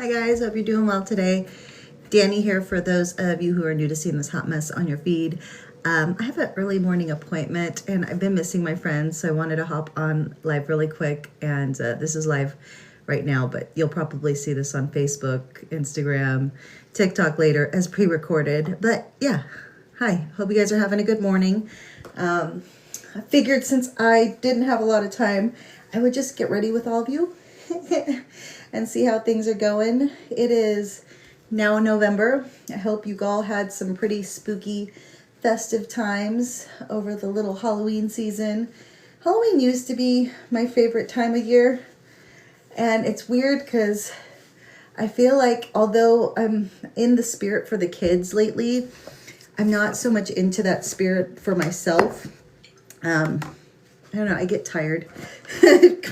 Hi guys, hope you're doing well today. Danny here for those of you who are new to seeing this hot mess on your feed. I have an early morning appointment and I've been missing my friends, so I wanted to hop on live really quick, and this is live right now, but you'll probably see this on Facebook, Instagram, TikTok later as pre-recorded. But yeah, hi, hope you guys are having a good morning. I figured since I didn't have a lot of time, I would just get ready with all of you and see how things are going. It is now November. I hope you all had some pretty spooky festive times over the little Halloween season. Halloween used to be my favorite time of year, and it's weird because I feel like although I'm in the spirit for the kids lately, I'm not so much into that spirit for myself. I don't know, I get tired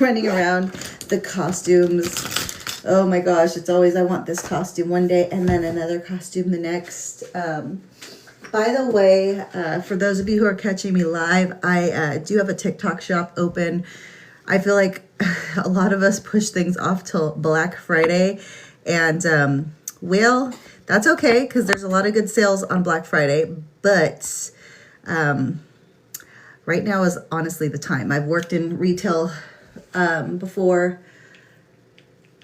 running around the costumes. Oh my gosh, it's always I want this costume one day and then another costume the next. By the way, for those of you who are catching me live, I do have a TikTok shop open. I feel like a lot of us push things off till Black Friday, and well, that's okay because there's a lot of good sales on Black Friday, but right now is honestly the time. I've worked in retail before,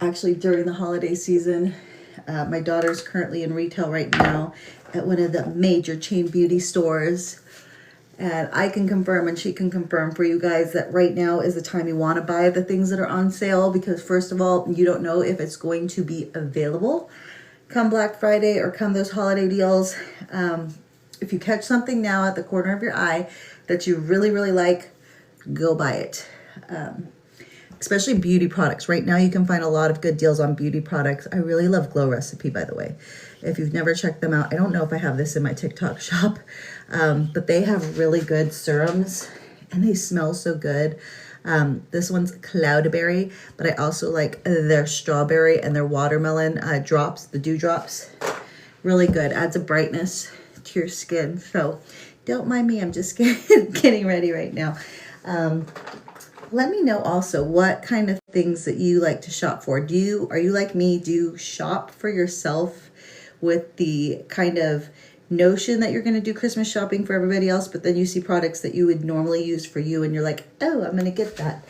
actually during the holiday season. My daughter's currently in retail right now at one of the major chain beauty stores. And I can confirm, and she can confirm for you guys, that right now is the time you want to buy the things that are on sale, because first of all, you don't know if it's going to be available come Black Friday or come those holiday deals. If you catch something now at the corner of your eye that you really, really like, go buy it. Especially beauty products. Right now you can find a lot of good deals on beauty products. I really love Glow Recipe, by the way. If you've never checked them out, I don't know if I have this in my TikTok shop, but they have really good serums and they smell so good. This one's Cloudberry, but I also like their strawberry and their watermelon drops, the dew drops. Really good, adds a brightness to your skin. So don't mind me, I'm just getting ready right now. Let me know also what kind of things that you like to shop for. Are you like me? Do you shop for yourself with the kind of notion that you're going to do Christmas shopping for everybody else, but then you see products that you would normally use for you and you're like, oh, I'm going to get that.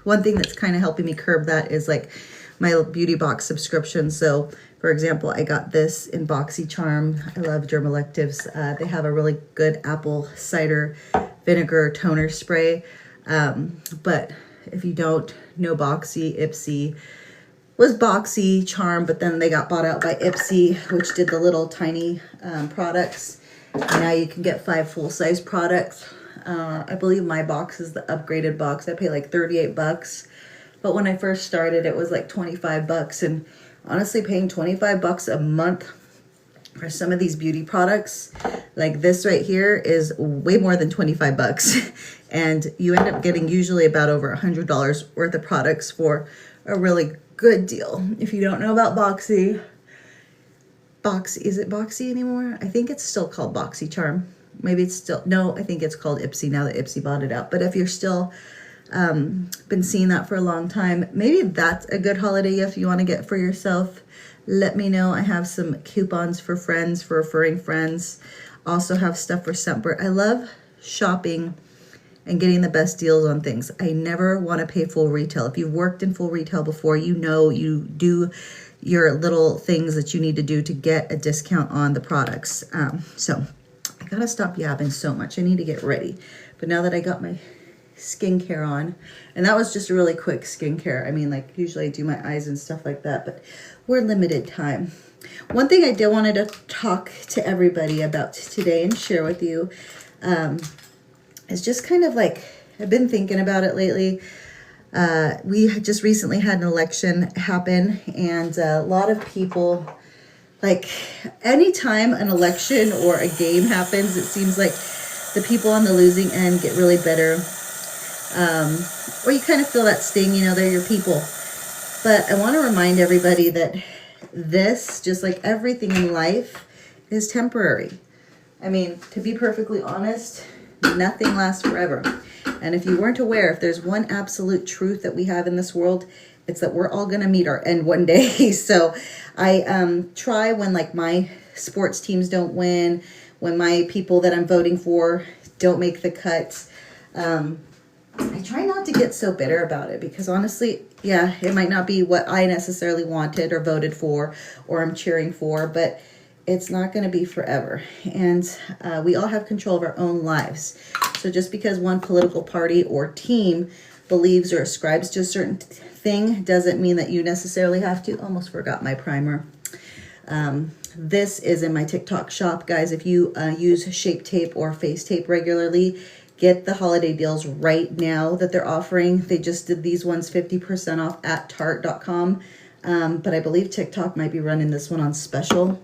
One thing that's kind of helping me curb that is like my beauty box subscription. So for example, I got this in BoxyCharm. I love Dermalectives. They have a really good apple cider vinegar toner spray. But if you don't know Boxy, Ipsy was BoxyCharm, but then they got bought out by Ipsy, which did the little tiny products. And now you can get 5 full-size products. I believe my box is the upgraded box. I pay like 38 bucks. But when I first started, it was like 25 bucks. And honestly, paying 25 bucks a month for some of these beauty products, like this right here, is way more than 25 bucks. And you end up getting usually about over $100 worth of products for a really good deal. If you don't know about Boxy, is it Boxy anymore? I think it's still called BoxyCharm. Maybe it's still, no, I think it's called Ipsy now that Ipsy bought it out. But if you're still been seeing that for a long time, maybe that's a good holiday gift you want to get for yourself. Let me know. I have some coupons for friends, for referring friends. Also have stuff for Semper. I love shopping and getting the best deals on things. I never want to pay full retail. If you've worked in full retail before, you know you do your little things that you need to do to get a discount on the products. So I gotta stop yapping so much. I need to get ready. But now that I got my skincare on, and that was just a really quick skincare. I mean, like usually I do my eyes and stuff like that, but we're limited time. One thing I did wanted to talk to everybody about today and share with you is just kind of like, I've been thinking about it lately. We just recently had an election happen, and a lot of people, like anytime an election or a game happens, it seems like the people on the losing end get really bitter. Or you kind of feel that sting, you know, they're your people. But I want to remind everybody that this, just like everything in life, is temporary. I mean, to be perfectly honest, nothing lasts forever. And if you weren't aware, if there's one absolute truth that we have in this world, It's that we're all going to meet our end one day. So I try when like my sports teams don't win, when my people that I'm voting for don't make the cut. I try not to get so bitter about it because honestly, yeah, it might not be what I necessarily wanted or voted for or I'm cheering for, but it's not going to be forever. And we all have control of our own lives. So just because one political party or team believes or ascribes to a certain thing doesn't mean that you necessarily have to. Almost forgot my primer. This is in my TikTok shop, guys. If you use Shape Tape or Face Tape regularly, get the holiday deals right now that they're offering. They just did these ones 50% off at Tarte.com. But I believe TikTok might be running this one on special.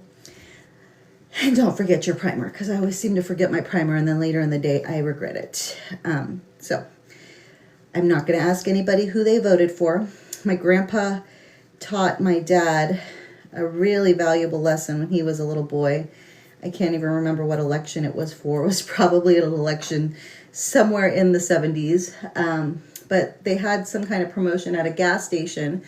And don't forget your primer, because I always seem to forget my primer, and then later in the day, I regret it. So I'm not going to ask anybody who they voted for. My grandpa taught my dad a really valuable lesson when he was a little boy. I can't even remember what election it was for. It was probably an election somewhere in the 70s. But they had some kind of promotion at a gas station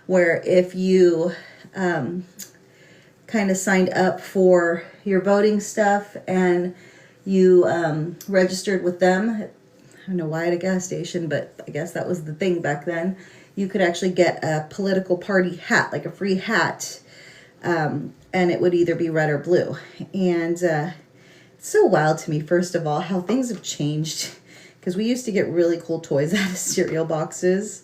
where if you kind of signed up for your voting stuff and you registered with them, I don't know why at a gas station, but I guess that was the thing back then, you could actually get a political party hat, like a free hat, and it would either be red or blue. And it's so wild to me, first of all, how things have changed, because we used to get really cool toys out of cereal boxes.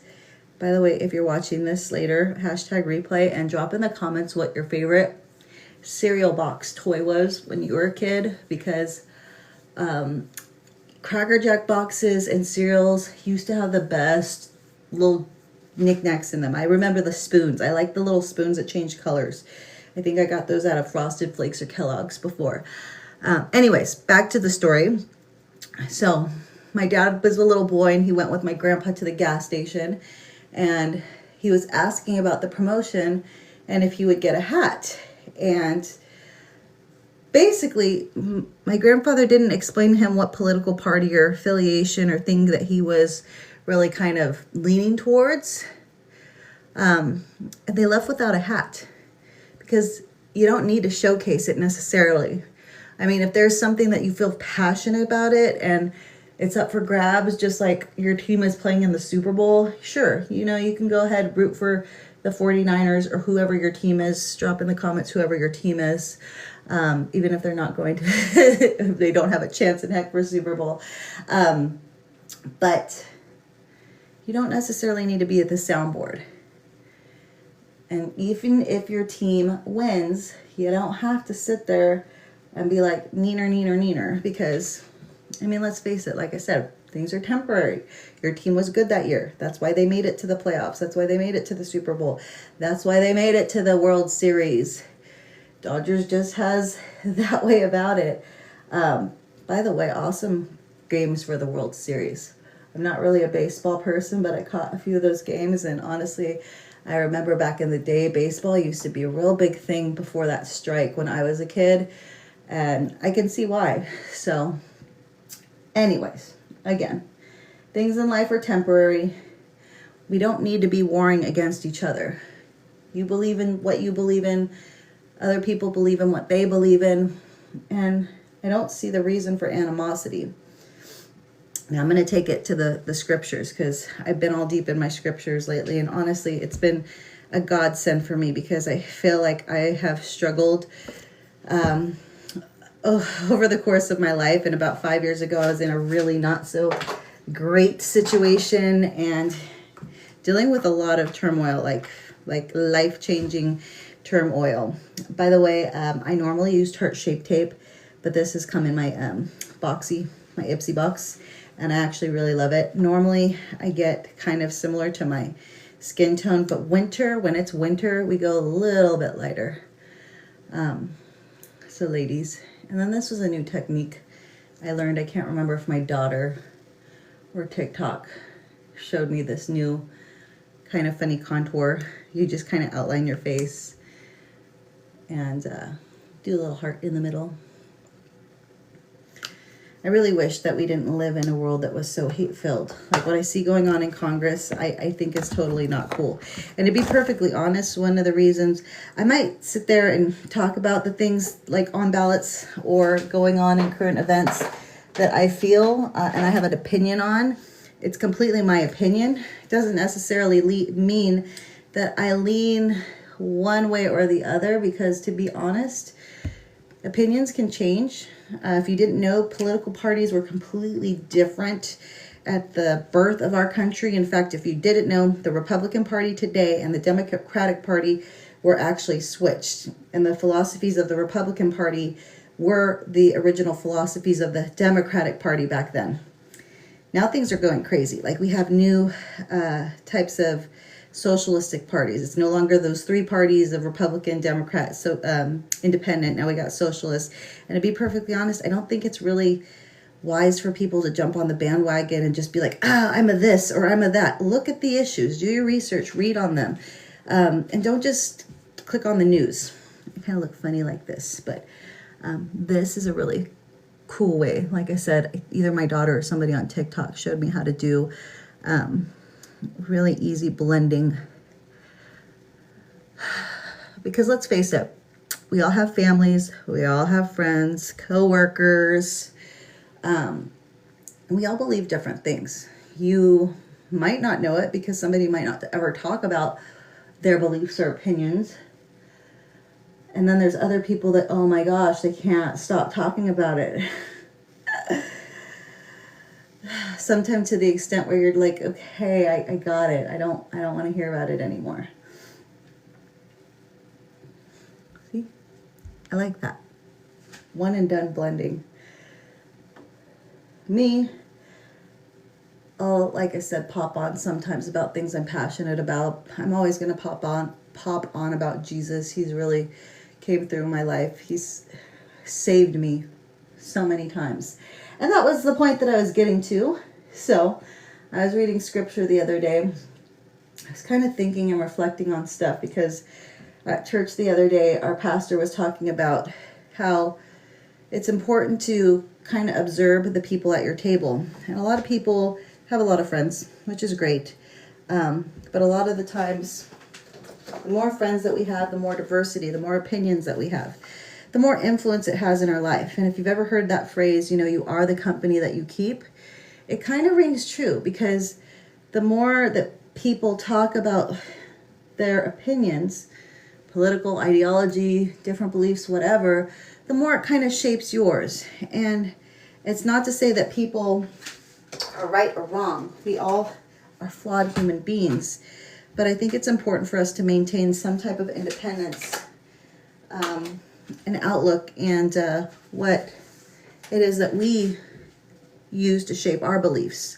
By the way, if you're watching this later, hashtag replay and drop in the comments what your favorite cereal box toy was when you were a kid, because Cracker Jack boxes and cereals used to have the best little knickknacks in them. I remember the spoons. I like the little spoons that change colors. I think I got those out of Frosted Flakes or Kellogg's before. Anyways, back to the story. So my dad was a little boy and he went with my grandpa to the gas station and he was asking about the promotion and if he would get a hat. And basically, my grandfather didn't explain to him what political party or affiliation or thing that he was really kind of leaning towards. And they left without a hat because you don't need to showcase it necessarily. I mean, if there's something that you feel passionate about it and it's up for grabs, just like your team is playing in the Super Bowl, sure, you know, you can go ahead, root for the 49ers or whoever your team is. Drop in the comments whoever your team is, even if they're not going to, if they don't have a chance in heck for Super Bowl. But you don't necessarily need to be at the soundboard. And even if your team wins, you don't have to sit there and be like, neener, neener, neener, because, I mean, let's face it, like I said, things are temporary. Your team was good that year. That's why they made it to the playoffs. That's why they made it to the Super Bowl. That's why they made it to the World Series. Dodgers just has that way about it. By the way, awesome games for the World Series. I'm not really a baseball person, but I caught a few of those games, and honestly, I remember back in the day, baseball used to be a real big thing before that strike when I was a kid, and I can see why. So, anyways, again, things in life are temporary. We don't need to be warring against each other. You believe in what you believe in. Other people believe in what they believe in. And I don't see the reason for animosity. Now I'm going to take it to the scriptures because I've been all deep in my scriptures lately. And honestly, it's been a godsend for me because I feel like I have struggled over the course of my life. And about 5 years ago, I was in a really not so great situation and dealing with a lot of turmoil, like life-changing turmoil. By the way, I normally use Tarte Shape Tape, but this has come in my my Ipsy box, and I actually really love it. Normally, I get kind of similar to my skin tone, but when it's winter, we go a little bit lighter. So ladies, and then this was a new technique I learned. I can't remember if my daughter or TikTok showed me this new kind of funny contour. You just kind of outline your face and do a little heart in the middle. I really wish that we didn't live in a world that was so hate-filled. Like what I see going on in Congress, I think is totally not cool. And to be perfectly honest, one of the reasons I might sit there and talk about the things like on ballots or going on in current events that I feel and I have an opinion on, it's completely my opinion. It doesn't necessarily mean that I lean one way or the other, because to be honest, opinions can change. If you didn't know, political parties were completely different at the birth of our country. In fact, if you didn't know, the Republican Party today and the Democratic Party were actually switched. And the philosophies of the Republican Party were the original philosophies of the Democratic Party back then. Now things are going crazy. Like we have new types of socialistic parties. It's no longer those three parties of Republican, Democrat, so independent. Now we got socialists. And to be perfectly honest, I don't think it's really wise for people to jump on the bandwagon and just be like, I'm a this or I'm a that. Look at the issues, do your research, read on them, and don't just click on the news. I kind of look funny like this, but this is a really cool way. Like I said, either my daughter or somebody on TikTok showed me how to do really easy blending, because let's face it, we all have families, we all have friends, co-workers, and we all believe different things. You might not know it because somebody might not ever talk about their beliefs or opinions, and then there's other people that, oh my gosh, they can't stop talking about it. Sometimes to the extent where you're like, okay, I got it. I don't want to hear about it anymore. See? I like that. One and done blending. Me, I'll, like I said, pop on sometimes about things I'm passionate about. I'm always going to pop on about Jesus. He's really came through my life. He's saved me so many times. And that was the point that I was getting to. So I was reading scripture the other day. I was kind of thinking and reflecting on stuff, because at church the other day, our pastor was talking about how it's important to kind of observe the people at your table. And a lot of people have a lot of friends, which is great. But a lot of the times, the more friends that we have, the more diversity, the more opinions that we have, the more influence it has in our life. And if you've ever heard that phrase, you are the company that you keep, it kind of rings true, because the more that people talk about their opinions, political ideology, different beliefs, whatever, the more it kind of shapes yours. And it's not to say that people are right or wrong. We all are flawed human beings. But I think it's important for us to maintain some type of independence, an outlook, and what it is that we use to shape our beliefs.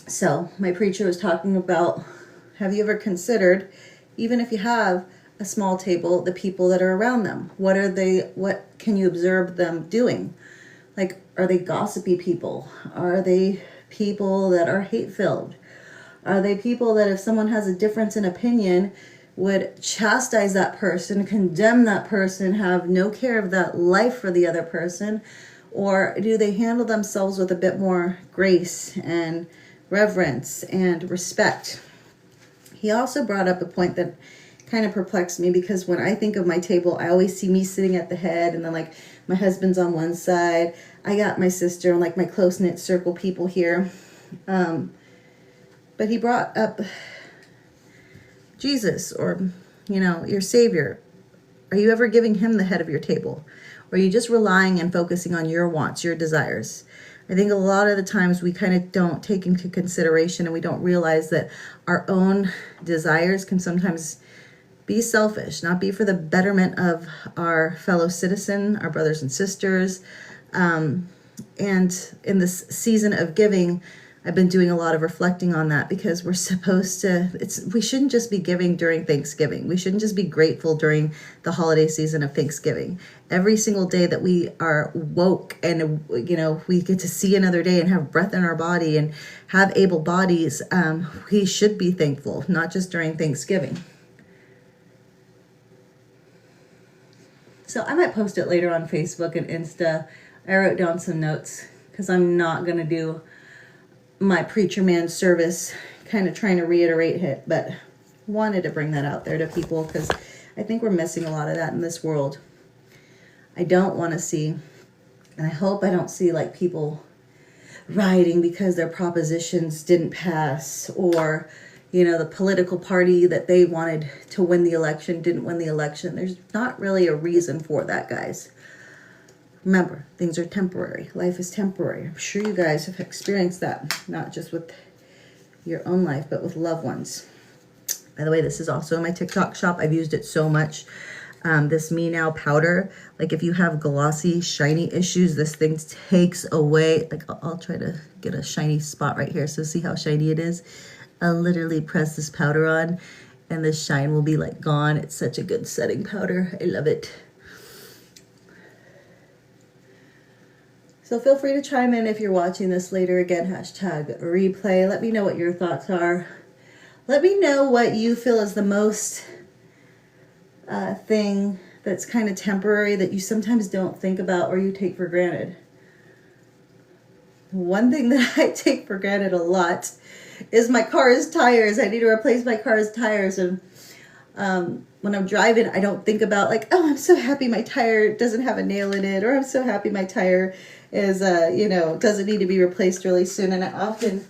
So my preacher was talking about, have you ever considered, even if you have a small table, the people that are around them? What can you observe them doing? Like, are they gossipy people? Are they people that are hate-filled? Are they people that if someone has a difference in opinion would chastise that person, condemn that person, have no care of that life for the other person? Or do they handle themselves with a bit more grace and reverence and respect? He also brought up a point that kind of perplexed me, because when I think of my table, I always see me sitting at the head, and then like my husband's on one side. I got my sister and like my close-knit circle people here. But he brought up Jesus, or, your Savior. Are you ever giving him the head of your table? Or are you just relying and focusing on your wants, your desires? I think a lot of the times we kind of don't take into consideration, and we don't realize that our own desires can sometimes be selfish, not be for the betterment of our fellow citizen, our brothers and sisters. And in this season of giving, I've been doing a lot of reflecting on that, because we're supposed to, we shouldn't just be giving during Thanksgiving. We shouldn't just be grateful during the holiday season of Thanksgiving. Every single day that we are woke and, we get to see another day and have breath in our body and have able bodies, we should be thankful, not just during Thanksgiving. So I might post it later on Facebook and Insta. I wrote down some notes because I'm not going to do my preacher man service, kind of trying to reiterate it, but wanted to bring that out there to people because I think we're missing a lot of that in this world. I don't want to see, and I hope I don't see like people rioting because their propositions didn't pass, or, you know, the political party that they wanted to win the election didn't win the election. There's not really a reason for that, guys. Remember, things are temporary. Life is temporary. I'm sure you guys have experienced that, not just with your own life, but with loved ones. By the way, this is also in my TikTok shop. I've used it so much. This Me Now powder, like if you have glossy, shiny issues, this thing takes away, like I'll try to get a shiny spot right here. So see how shiny it is? I'll literally press this powder on and the shine will be like gone. It's such a good setting powder. I love it. So feel free to chime in if you're watching this later. Again, hashtag replay. Let me know what your thoughts are. Let me know what you feel is the most thing that's kind of temporary that you sometimes don't think about or you take for granted. One thing that I take for granted a lot is my car's tires. I need to replace my car's tires, and when I'm driving, I don't think about like, oh, I'm so happy my tire doesn't have a nail in it, or I'm so happy my tire is, you know, doesn't need to be replaced really soon. And I often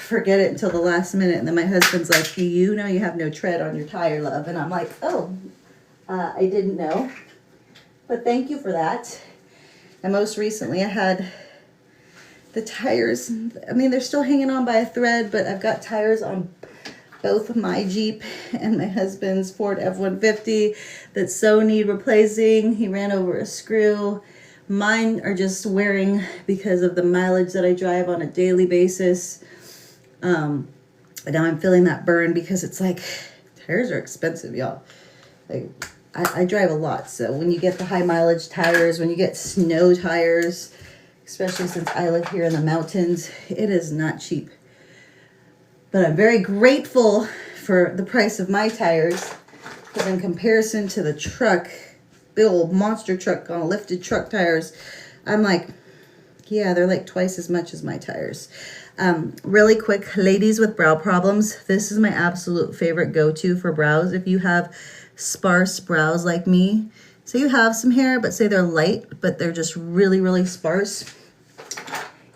forget it until the last minute, and then my husband's like, hey, you know you have no tread on your tire, love. And I'm like, oh, I didn't know, but thank you for that. And most recently I had the tires, I mean, they're still hanging on by a thread, but I've got tires on both of my Jeep and my husband's Ford F-150 that so need replacing. He ran over a screw. Mine are just wearing because of the mileage that I drive on a daily basis. Now I'm feeling that burn because it's like, tires are expensive, y'all. Like, I drive a lot, so when you get the high mileage tires, when you get snow tires, especially since I live here in the mountains, it is not cheap. But I'm very grateful for the price of my tires, because in comparison to the truck, big old monster truck on lifted truck tires, I'm like, yeah, they're like twice as much as my tires. Really quick, ladies with brow problems, this is my absolute favorite go-to for brows. If you have sparse brows like me, say you have some hair, but say they're light, but they're just really, really sparse,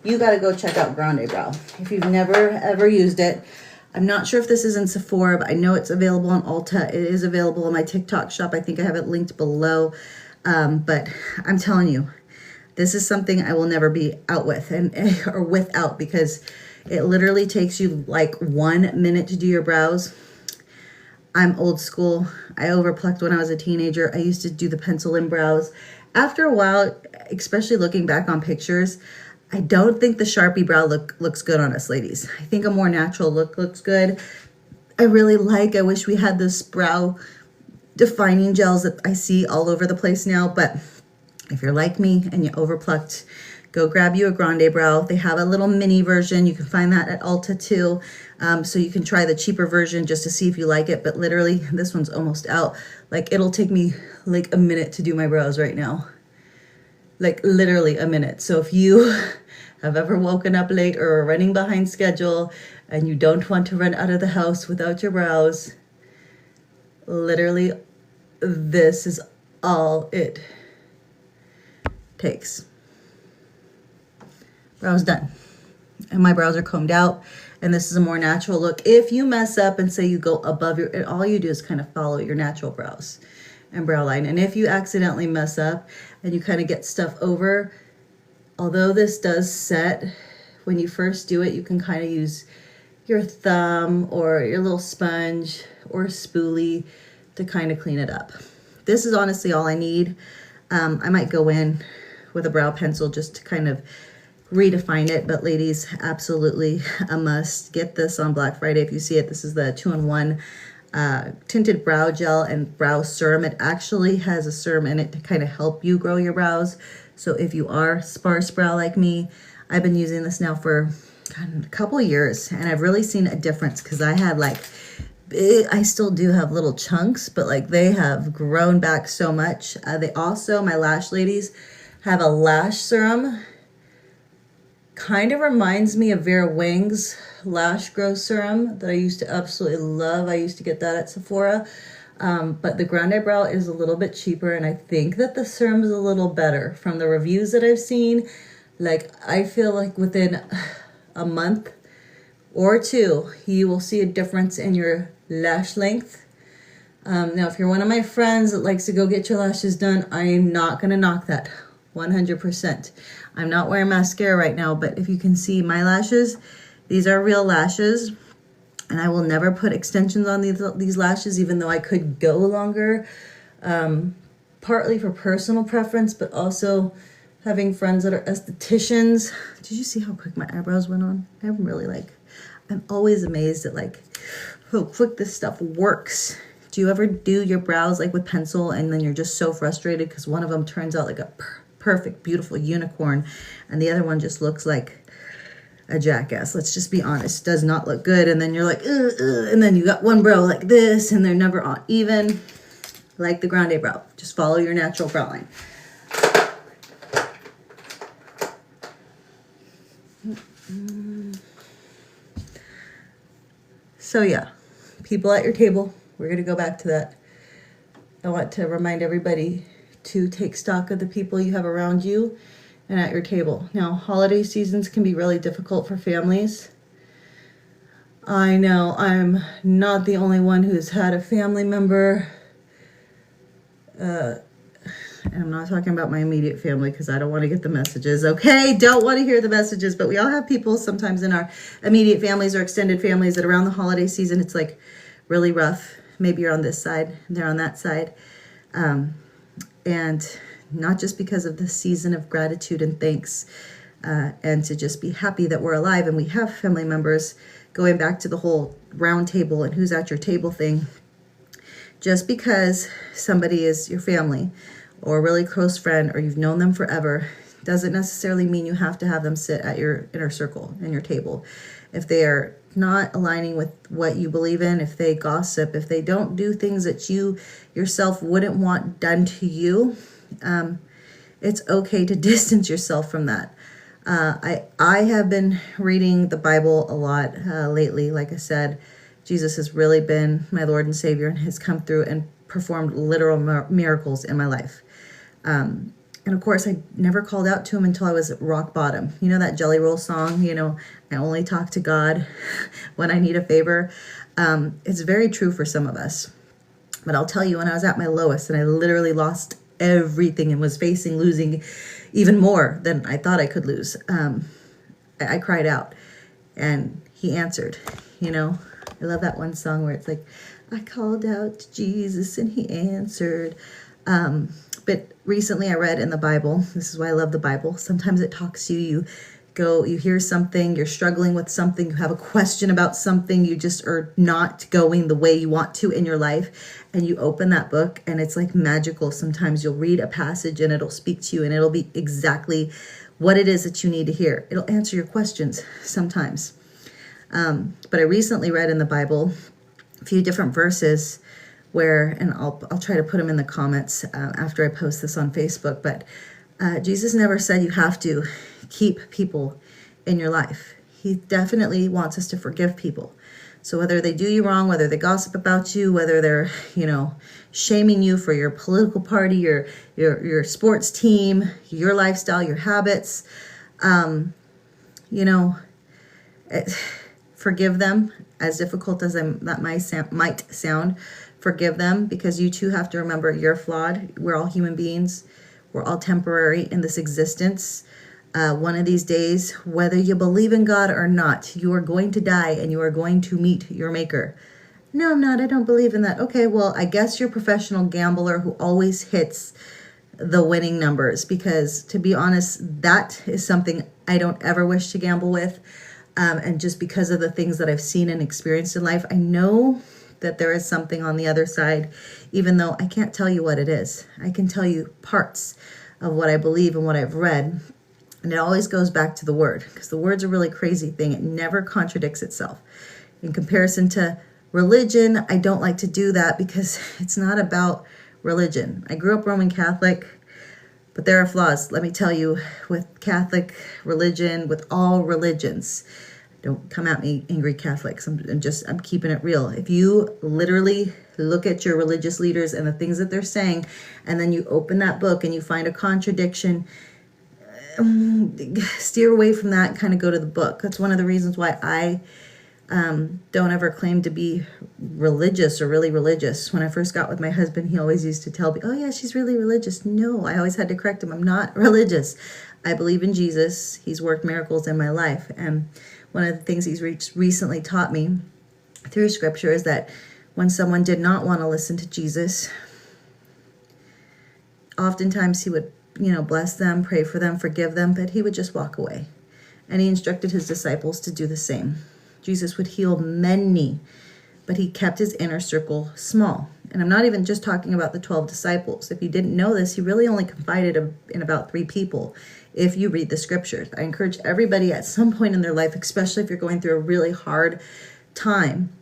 you got to go check out Grande Brow. If you've never, ever used it, I'm not sure if this is in Sephora, but I know it's available on Ulta. It is available in my TikTok shop. I think I have it linked below. But I'm telling you, this is something I will never be out with or without, because it literally takes you like 1 minute to do your brows. I'm old school. I overplucked when I was a teenager. I used to do the pencil in brows. After a while, especially looking back on pictures, I don't think the Sharpie brow look looks good on us ladies. I think a more natural look looks good. I wish we had this brow defining gels that I see all over the place now, but if you're like me and you overplucked, go grab you a Grande Brow. They have a little mini version. You can find that at Ulta too. So you can try the cheaper version just to see if you like it. But literally, this one's almost out. Like, it'll take me like a minute to do my brows right now. Like, literally a minute. So if you have ever woken up late or are running behind schedule and you don't want to run out of the house without your brows, literally, this is all it takes. Brows done. And my brows are combed out, and this is a more natural look. If you mess up and say you go above your, all you do is kind of follow your natural brows and brow line. And if you accidentally mess up and you kind of get stuff over, although this does set, when you first do it, you can kind of use your thumb or your little sponge or spoolie to kind of clean it up. This is honestly all I need. I might go in with a brow pencil just to kind of redefine it, but ladies, absolutely a must. Get this on Black Friday if you see it. This is the 2-in-1 tinted brow gel and brow serum. It actually has a serum in it to kind of help you grow your brows. So if you are sparse brow like me, I've been using this now for a couple of years, and I've really seen a difference, because I had like I still do have little chunks, but like they have grown back so much. They also, my lash ladies, have a lash serum. Kind of reminds me of Vera Wang's lash growth serum that I used to absolutely love. I used to get that at Sephora. But the Grande Brow is a little bit cheaper, and I think that the serum is a little better. From the reviews that I've seen, like, I feel like within a month or two, you will see a difference in your lash length. Now, if you're one of my friends that likes to go get your lashes done, I am not going to knock that 100%. I'm not wearing mascara right now, but if you can see my lashes, these are real lashes. And I will never put extensions on these lashes, even though I could go longer, partly for personal preference, but also having friends that are estheticians. Did you see how quick my eyebrows went on? I'm always amazed at like how quick this stuff works. Do you ever do your brows like with pencil and then you're just so frustrated because one of them turns out like a perfect, beautiful unicorn and the other one just looks like a jackass? Let's just be honest. Does not look good. And then you're like, and then you got one brow like this and they're never on even. Like the Grande Brow. Just follow your natural brow line. So yeah, people at your table. We're going to go back to that. I want to remind everybody to take stock of the people you have around you and at your table. Now, holiday seasons can be really difficult for families. I know I'm not the only one who's had a family member, and I'm not talking about my immediate family because I don't want to get the messages, okay? Don't want to hear the messages, but we all have people sometimes in our immediate families or extended families that around the holiday season, it's like really rough. Maybe you're on this side, they're on that side. And not just because of the season of gratitude and thanks, and to just be happy that we're alive and we have family members, going back to the whole round table and who's at your table thing. Just because somebody is your family or a really close friend or you've known them forever doesn't necessarily mean you have to have them sit at your inner circle and your table. If they are not aligning with what you believe in, if they gossip, if they don't do things that you yourself wouldn't want done to you, it's okay to distance yourself from that. I have been reading the Bible a lot lately. Like I said, Jesus has really been my Lord and Savior and has come through and performed literal miracles in my life. And of course, I never called out to him until I was at rock bottom. You know that Jelly Roll song, I only talk to God when I need a favor. It's very true for some of us. But I'll tell you, when I was at my lowest and I literally lost everything and was facing losing even more than I thought I could lose, I cried out and he answered. I love that one song where it's like, I called out to Jesus and he answered. But recently I read in the Bible, this is why I love the Bible. Sometimes it talks to you. You hear something, you're struggling with something, you have a question about something, you just are not going the way you want to in your life, and you open that book and it's like magical. Sometimes you'll read a passage and it'll speak to you and it'll be exactly what it is that you need to hear. It'll answer your questions sometimes. But I recently read in the Bible a few different verses where, and I'll try to put them in the comments after I post this on Facebook, but Jesus never said you have to keep people in your life. He definitely wants us to forgive people. So whether they do you wrong, whether they gossip about you, whether they're, shaming you for your political party, your sports team, your lifestyle, your habits, forgive them. As difficult as that might sound, forgive them, because you too have to remember you're flawed. We're all human beings. We're all temporary in this existence. One of these days, whether you believe in God or not, you are going to die and you are going to meet your maker. No, I'm not. I don't believe in that. Okay, well, I guess you're a professional gambler who always hits the winning numbers, because to be honest, that is something I don't ever wish to gamble with. And just because of the things that I've seen and experienced in life, I know that there is something on the other side, even though I can't tell you what it is. I can tell you parts of what I believe and what I've read. And it always goes back to the word, because the word's a really crazy thing. It never contradicts itself. In comparison to religion, I don't like to do that because it's not about religion. I grew up Roman Catholic. But there are flaws. Let me tell you, with Catholic religion, with all religions, don't come at me, angry Catholics. I'm keeping it real. If you literally look at your religious leaders and the things that they're saying, and then you open that book and you find a contradiction, steer away from that and kind of go to the book. That's one of the reasons why I don't ever claim to be religious or really religious. When I first got with my husband, he always used to tell me, oh yeah, she's really religious. No, I always had to correct him. I'm not religious. I believe in Jesus. He's worked miracles in my life. And one of the things he's recently taught me through scripture is that when someone did not want to listen to Jesus, oftentimes he would, bless them, pray for them, forgive them, but he would just walk away. And he instructed his disciples to do the same. Jesus would heal many, but he kept his inner circle small. And I'm not even just talking about the 12 disciples. If you didn't know this, he really only confided in about 3 people if you read the scriptures. I encourage everybody at some point in their life, especially if you're going through a really hard time,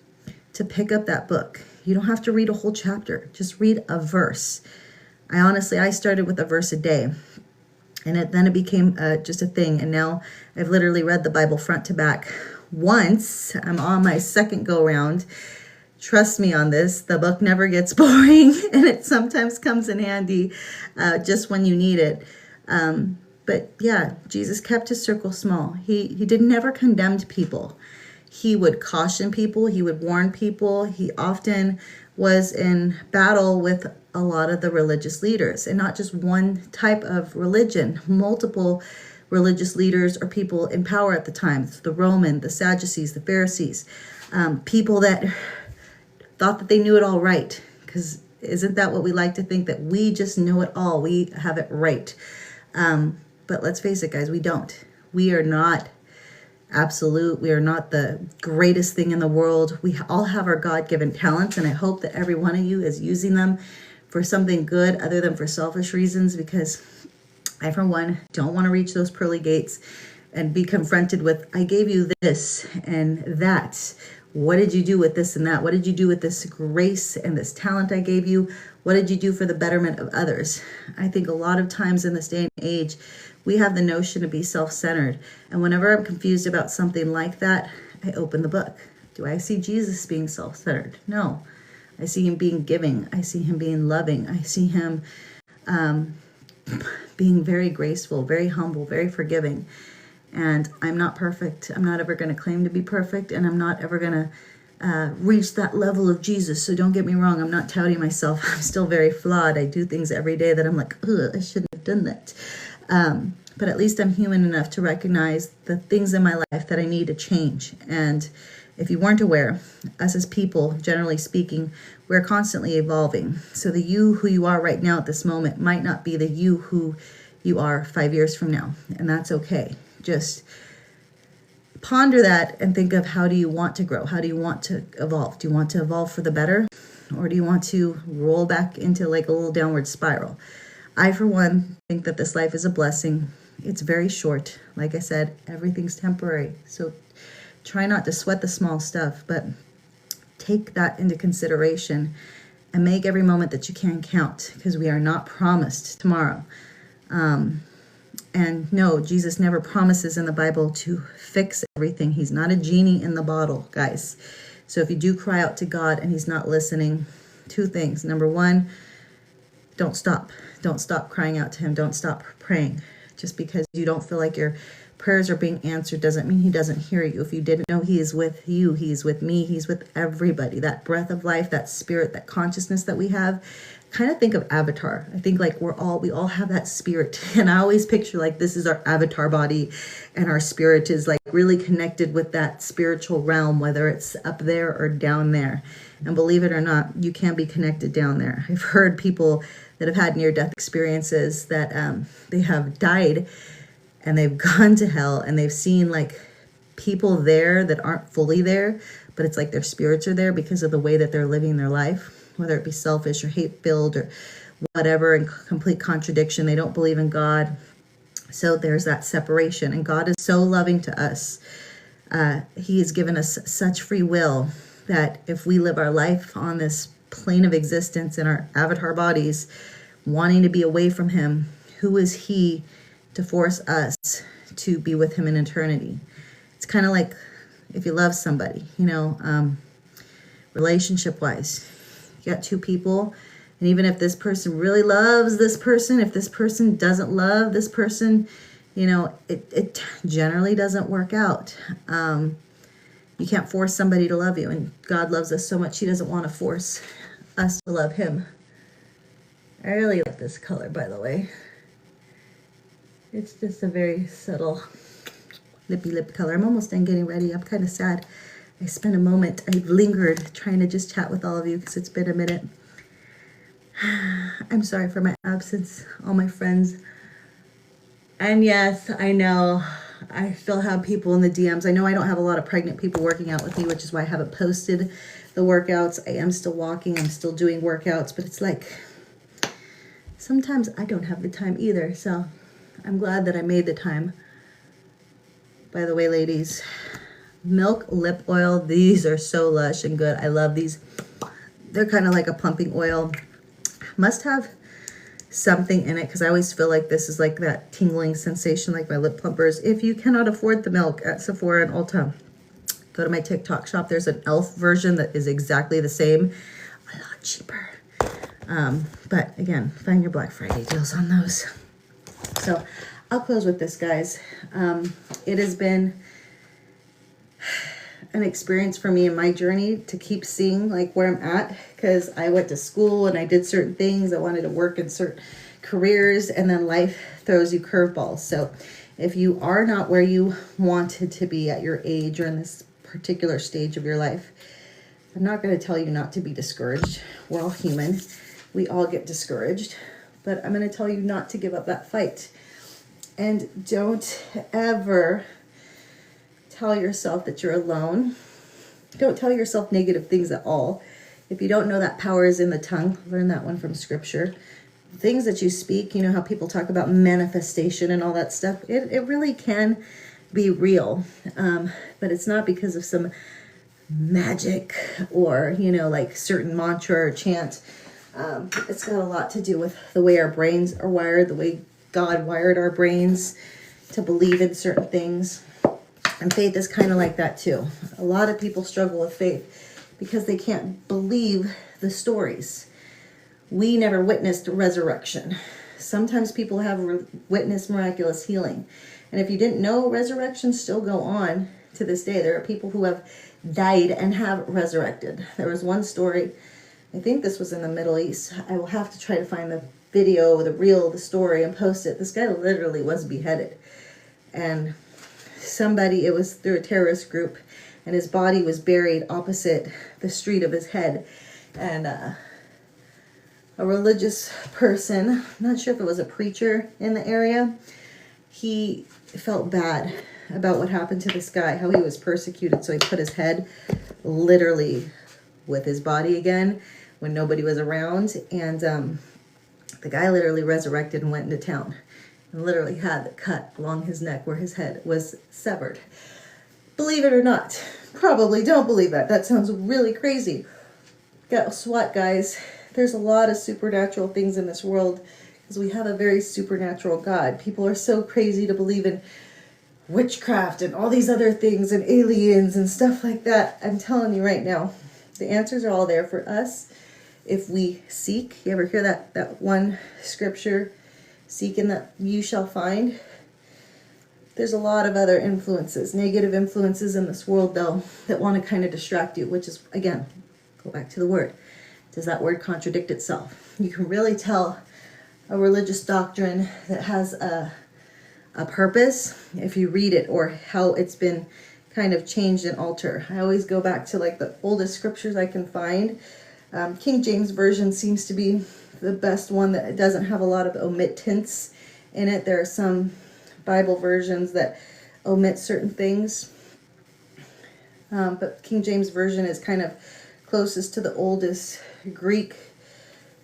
to pick up that book. You don't have to read a whole chapter. Just read a verse. I started with a verse a day. And then it became just a thing. And now I've literally read the Bible front to back once. I'm on my second go round. Trust me on this. The book never gets boring, and it sometimes comes in handy just when you need it. But yeah, Jesus kept his circle small. He never condemned people. He would caution people. He would warn people. He often was in battle with a lot of the religious leaders, and not just one type of religion, multiple religious leaders or people in power at the time. The Roman, the Sadducees, the Pharisees, people that thought that they knew it all right. Because isn't that what we like to think, that we just know it all? We have it right. But let's face it, guys, we don't. We are not absolute. We are not the greatest thing in the world. We all have our God-given talents, and I hope that every one of you is using them for something good other than for selfish reasons, because I, for one, don't want to reach those pearly gates and be confronted with, I gave you this and that. What did you do with this and that? What did you do with this grace and this talent I gave you? What did you do for the betterment of others? I think a lot of times in this day and age, we have the notion to be self-centered. And whenever I'm confused about something like that, I open the book. Do I see Jesus being self-centered? No. I see him being giving. I see him being loving. I see him being very graceful, very humble, very forgiving. And I'm not perfect. I'm not ever going to claim to be perfect, and I'm not ever going to reach that level of Jesus. So don't get me wrong. I'm not touting myself. I'm still very flawed. I do things every day that I'm like, ugh, I shouldn't have done that. But at least I'm human enough to recognize the things in my life that I need to change. And if you weren't aware, us as people, generally speaking, we're constantly evolving. So the you who you are right now at this moment might not be the you who you are 5 years from now. And that's okay. Just ponder that and think of, how do you want to grow? How do you want to evolve? Do you want to evolve for the better? Or do you want to roll back into like a little downward spiral? I, for one, think that this life is a blessing. It's very short. Like I said, everything's temporary. So try not to sweat the small stuff, but take that into consideration and make every moment that you can count, because we are not promised tomorrow. And no, Jesus never promises in the Bible to fix everything. He's not a genie in the bottle, guys. So if you do cry out to God and he's not listening, 2 things. Number 1, don't stop. Don't stop crying out to him. Don't stop praying. Just because you don't feel like your prayers are being answered doesn't mean he doesn't hear you. If you didn't know, he is with you. He's with me. He's with everybody. That breath of life, that spirit, that consciousness that we have. Kind of think of Avatar. I think like we all have that spirit. And I always picture like this is our avatar body, and our spirit is like really connected with that spiritual realm, whether it's up there or down there. And believe it or not, you can be connected down there. I've heard people that have had near-death experiences that they have died and they've gone to hell, and they've seen like people there that aren't fully there, but it's like their spirits are there because of the way that they're living their life, whether it be selfish or hate-filled or whatever, in complete contradiction. They don't believe in God. So there's that separation. And God is so loving to us. He has given us such free will that if we live our life on this plane of existence in our avatar bodies, wanting to be away from him, who is he to force us to be with him in eternity? It's kind of like if you love somebody, you know, relationship wise, you got two people, and even if this person really loves this person, if this person doesn't love this person, you know, it generally doesn't work out. You can't force somebody to love you, and God loves us so much, he doesn't want to force us to love him. I really like this color, by the way. It's just a very subtle lippy lip color. I'm almost done getting ready. I'm kind of sad. I spent a moment, I've lingered trying to just chat with all of you because it's been a minute. I'm sorry for my absence, all my friends. And yes, I know I still have people in the DMs. I know I don't have a lot of pregnant people working out with me, which is why I haven't posted the workouts. I am still walking. I'm still doing workouts, but it's like sometimes I don't have the time either. So I'm glad that I made the time. By the way, ladies, milk lip oil. These are so lush and good. I love these. They're kind of like a plumping oil. Must have something in it because I always feel like this is like that tingling sensation like my lip plumpers. If you cannot afford the milk at Sephora and Ulta, go to my TikTok shop. There's an e.l.f. version that is exactly the same, a lot cheaper. But again, find your Black Friday deals on those. So I'll close with this, guys. It has been an experience for me in my journey to keep seeing like where I'm at, because I went to school and I did certain things. I wanted to work in certain careers, and then life throws you curveballs. So if you are not where you wanted to be at your age or in this particular stage of your life, I'm not going to tell you not to be discouraged. We're all human. We all get discouraged, but I'm going to tell you not to give up that fight. And don't ever tell yourself that you're alone. Don't tell yourself negative things at all. If you don't know that power is in the tongue, learn that one from scripture. Things that you speak, you know how people talk about manifestation and all that stuff. It really can be real, but it's not because of some magic or, you know, like certain mantra or chant. It's got a lot to do with the way our brains are wired, the way God wired our brains to believe in certain things. And faith is kind of like that too. A lot of people struggle with faith because they can't believe the stories. We never witnessed resurrection. Sometimes people have witnessed miraculous healing. And if you didn't know, resurrections still go on to this day. There are people who have died and have resurrected. There was one story, I think this was in the Middle East. I will have to try to find the video, the reel, the story, and post it. This guy literally was beheaded. And somebody, it was through a terrorist group, and his body was buried opposite the street of his head. And a religious person, I'm not sure if it was a preacher in the area, he felt bad about what happened to this guy, how he was persecuted. So he put his head literally with his body again when nobody was around. And the guy literally resurrected and went into town and literally had the cut along his neck where his head was severed. Believe it or not, probably don't believe that. That sounds really crazy. Guess what, guys? There's a lot of supernatural things in this world because we have a very supernatural God. People are so crazy to believe in witchcraft and all these other things and aliens and stuff like that. I'm telling you right now, the answers are all there for us if we seek. You ever hear that one scripture, seek and that you shall find? There's a lot of other influences, negative influences in this world though, that want to kind of distract you, which is, again, go back to the word. Does that word contradict itself? You can really tell a religious doctrine that has a purpose if you read it, or how it's been kind of changed and altered. I always go back to like the oldest scriptures I can find. King James Version seems to be the best one that doesn't have a lot of omittance in it. There are some Bible versions that omit certain things, but King James Version is kind of closest to the oldest Greek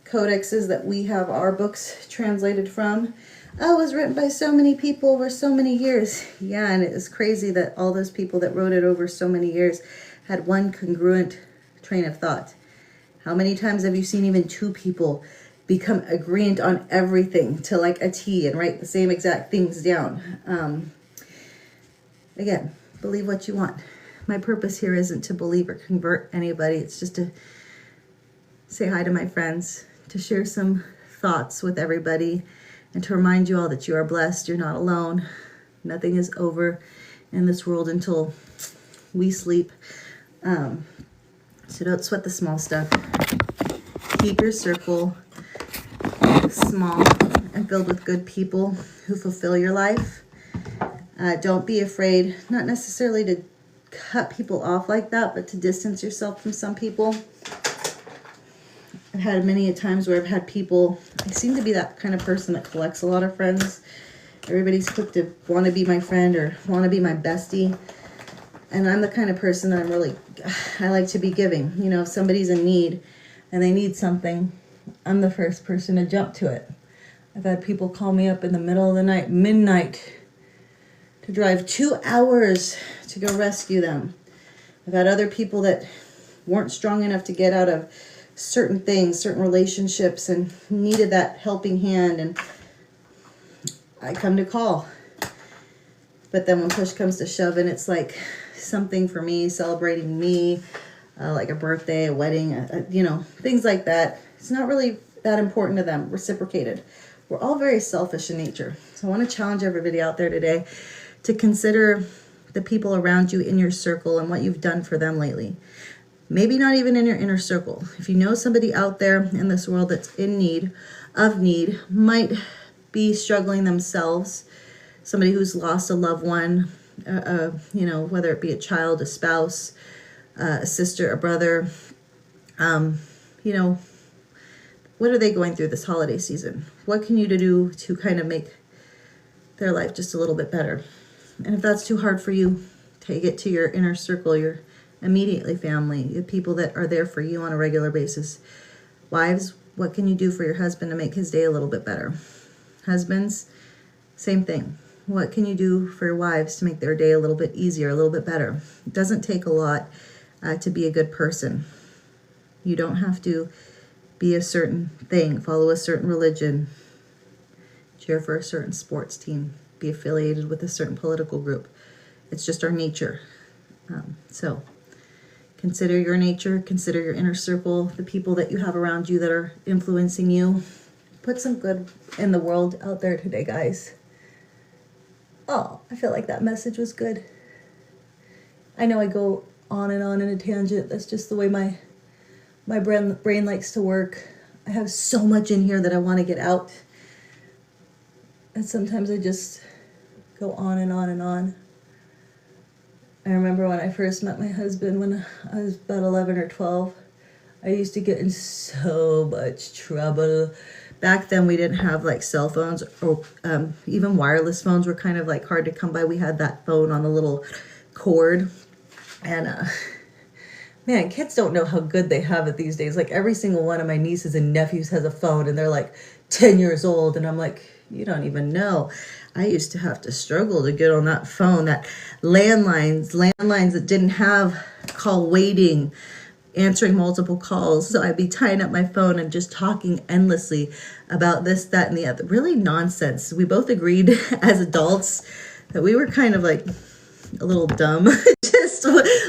codexes that we have our books translated from. Oh, it was written by so many people over so many years. Yeah, and it is crazy that all those people that wrote it over so many years had one congruent train of thought. How many times have you seen even two people become agreeant on everything to like a T and write the same exact things down. Again, believe what you want. My purpose here isn't to believe or convert anybody. It's just to say hi to my friends, to share some thoughts with everybody, and to remind you all that you are blessed. You're not alone. Nothing is over in this world until we sleep. So don't sweat the small stuff. Keep your circle small and filled with good people who fulfill your life. Don't be afraid, not necessarily to cut people off like that, but to distance yourself from some people. I've had many times where I've had people, I seem to be that kind of person that collects a lot of friends. Everybody's quick to want to be my friend or want to be my bestie. And I'm the kind of person that I like to be giving. You know, if somebody's in need and they need something, I'm the first person to jump to it. I've had people call me up in the middle of the night, midnight, to drive 2 hours to go rescue them. I've had other people that weren't strong enough to get out of certain things, certain relationships, and needed that helping hand, and I come to call. But then when push comes to shove, and it's like something for me, celebrating me, like a birthday, a wedding, you know, things like that. It's not really that important to them, reciprocated. We're all very selfish in nature. So I want to challenge everybody out there today to consider the people around you in your circle and what you've done for them lately. Maybe not even in your inner circle. If you know somebody out there in this world that's in need, might be struggling themselves, somebody who's lost a loved one, you know, whether it be a child, a spouse, a sister, a brother, you know, what are they going through this holiday season? What can you do to kind of make their life just a little bit better? And if that's too hard for you, take it to your inner circle, your immediately family, the people that are there for you on a regular basis. Wives, what can you do for your husband to make his day a little bit better? Husbands, same thing. What can you do for your wives to make their day a little bit easier, a little bit better? It doesn't take a lot to be a good person. You don't have to be a certain thing, follow a certain religion, cheer for a certain sports team, be affiliated with a certain political group. It's just our nature. So consider your nature, consider your inner circle, the people that you have around you that are influencing you. Put some good in the world out there today, guys. Oh, I feel like that message was good. I know I go on in a tangent. That's just the way my brain likes to work. I have so much in here that I want to get out. And sometimes I just go on and on and on. I remember when I first met my husband when I was about 11 or 12. I used to get in so much trouble. Back then we didn't have like cell phones, or even wireless phones were kind of like hard to come by. We had that phone on the little cord. And man, kids don't know how good they have it these days. Like every single one of my nieces and nephews has a phone and they're like 10 years old. And I'm like, you don't even know. I used to have to struggle to get on that phone, that landlines that didn't have call waiting, answering multiple calls. So I'd be tying up my phone and just talking endlessly about this, that, and the other. Really nonsense. We both agreed as adults that we were kind of like a little dumb. Just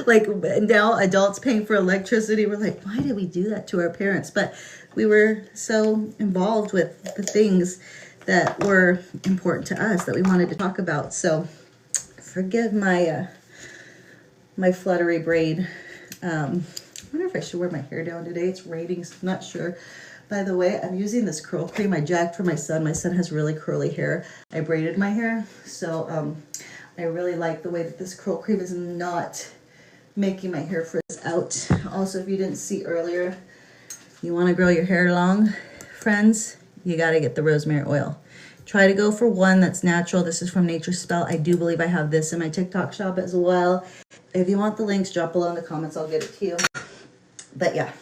like now adults paying for electricity, we're like, why did we do that to our parents? But we were so involved with the things that were important to us that we wanted to talk about. So forgive my my fluttery braid. I wonder if I should wear my hair down today. It's raining, so I'm not sure. By the way, I'm using this curl cream I jacked for my son. My son has really curly hair. I braided my hair, so I really like the way that this curl cream is not making my hair frizz out. Also, if you didn't see earlier, you want to grow your hair long, friends, you got to get the rosemary oil. Try to go for one that's natural. This is from Nature's Spell. I do believe I have this in my TikTok shop as well. If you want the links, drop below in the comments. I'll get it to you. But yeah.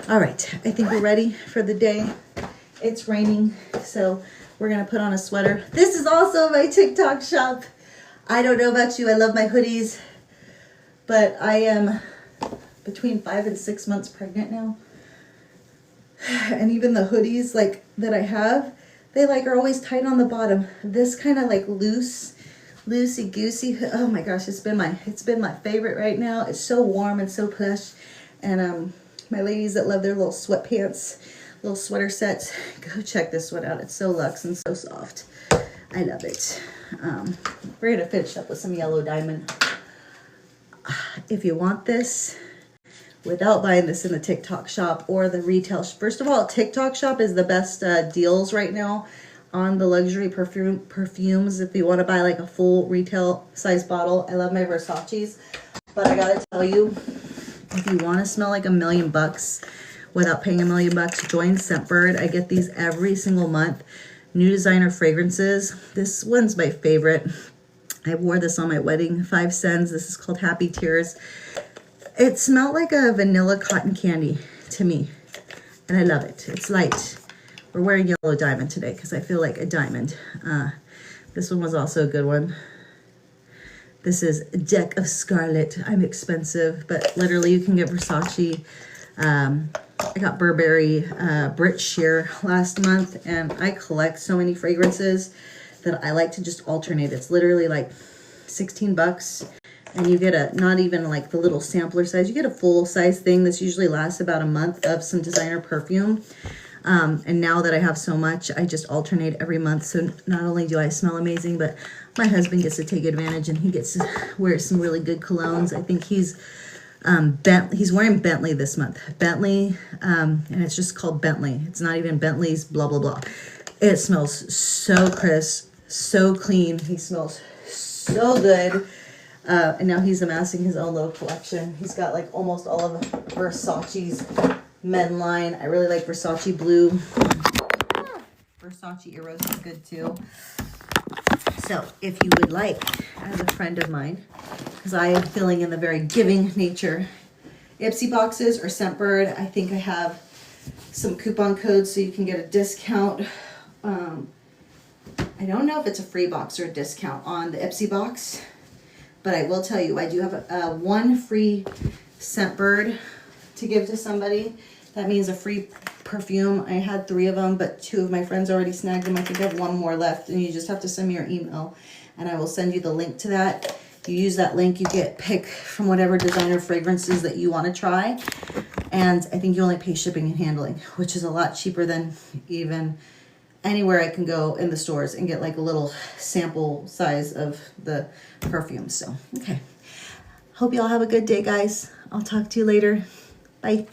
All right. I think we're ready for the day. It's raining, so we're going to put on a sweater. This is also my TikTok shop. I don't know about you. I love my hoodies. But I am between 5 and 6 months pregnant now. And even the hoodies like that I have, they like are always tight on the bottom. This kind of like loosey goosey. Oh my gosh, it's been my favorite right now. It's so warm and so plush. And my ladies that love their little sweatpants, little sweater sets, go check this one out. It's so luxe and so soft. I love it. We're gonna finish up with some yellow diamond. If you want this without buying this in the TikTok shop or the retail, first of all, TikTok shop is the best deals right now on the luxury perfumes. If you want to buy like a full retail size bottle, I love my Versace's, but I gotta tell you, if you want to smell like $1,000,000 without paying $1,000,000, join Scentbird. I get these every single month. New designer fragrances. This one's my favorite. I wore this on my wedding, 5 cents. This is called Happy Tears. It smelled like a vanilla cotton candy to me, and I love it. It's light. We're wearing yellow diamond today because I feel like a diamond. This one was also a good one. This is Deck of Scarlet. I'm expensive, but literally you can get Versace. I got Burberry Brit Sheer last month, and I collect so many fragrances that I like to just alternate. It's literally like 16 bucks, and you get not even like the little sampler size, you get a full size thing. This usually lasts about a month of some designer perfume. And now that I have so much, I just alternate every month. So not only do I smell amazing, but my husband gets to take advantage, and he gets to wear some really good colognes. I think he's wearing Bentley this month. Bentley, and it's just called Bentley. It's not even Bentley's blah, blah, blah. It smells so crisp, so clean. He smells so good. And now he's amassing his own little collection. He's got like almost all of Versace's men line. I really like Versace Blue. Versace Eros is good too. So if you would like, as a friend of mine, because I am feeling in the very giving nature, Ipsy boxes or Scentbird, I think I have some coupon codes so you can get a discount. I don't know if it's a free box or a discount on the Ipsy box, but I will tell you, I do have one free Scentbird to give to somebody. That means a free perfume. I had 3 of them, but 2 of my friends already snagged them. I think I have 1 more left, and you just have to send me your email, and I will send you the link to that. You use that link, you pick from whatever designer fragrances that you want to try, and I think you only pay shipping and handling, which is a lot cheaper than even anywhere I can go in the stores and get like a little sample size of the perfume. So, okay. Hope you all have a good day, guys. I'll talk to you later. Bye.